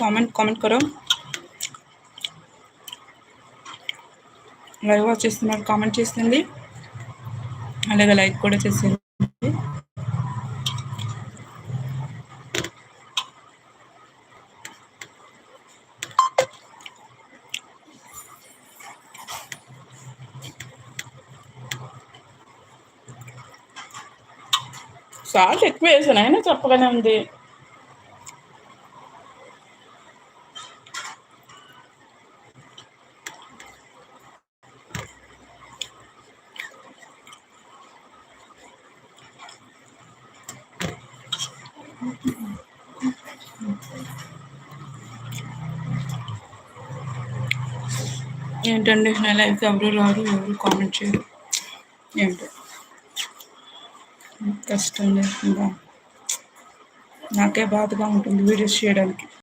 comment comment करो live watch చేస్తున్నారు comment చేస్తుంది అలాగే లైక్ కూడా చేసేయండి సాల్ట్ ఎక్కువ వేసాను అయినా చెప్పగానే ఉంది ఏంటండి నా లైఫ్ ఎవరు రారు ఎవరు కామెంట్ చేయరు ఏంటో కష్టం లేకుండా నాకే బాధగా ఉంటుంది వీడియోస్ చేయడానికి